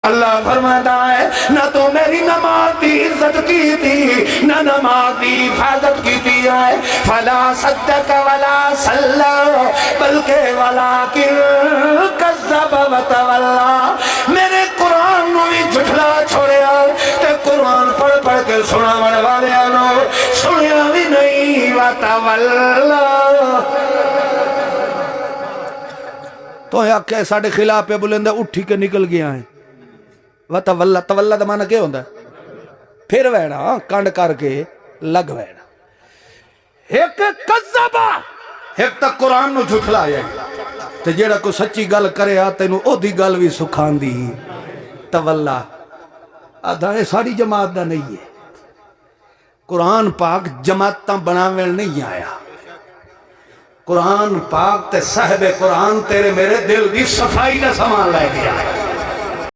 अल्लाह फरमाता है ना तो मेरी नमाज की इज्जत की थी ना नमाज की हिफाजत की थी है फला सद्दक वला सल्ला बल्कि वला कज़्ज़ब व तवल्ला। मेरे कुरान नूं भी झुठला छोड़िया ते कुरान पढ़ पढ़ के सुनावन वालियां नूं सुनिया भी नहीं व तवल्ला। तो आख्या साडे खिलाफ पे बुलंदा उठी के निकल गया है वह तवल्ला। तवल्ला का माना क्या होता है? फिर वैना कंड करके लग वैना। एक कज़्ज़बा एक तक कुरान नु झुठलाया ते जेड़ा कोई सच्ची गल करे तेनू ओदी गल भी सुखांदी। तवल्ला आधा ये सारी जमात दा नहीं है। कुरान पाक जमात बनावे नहीं आया। कुरान पाक ते साहिबे कुरान तेरे मेरे दिल की सफाई का समान लै गया।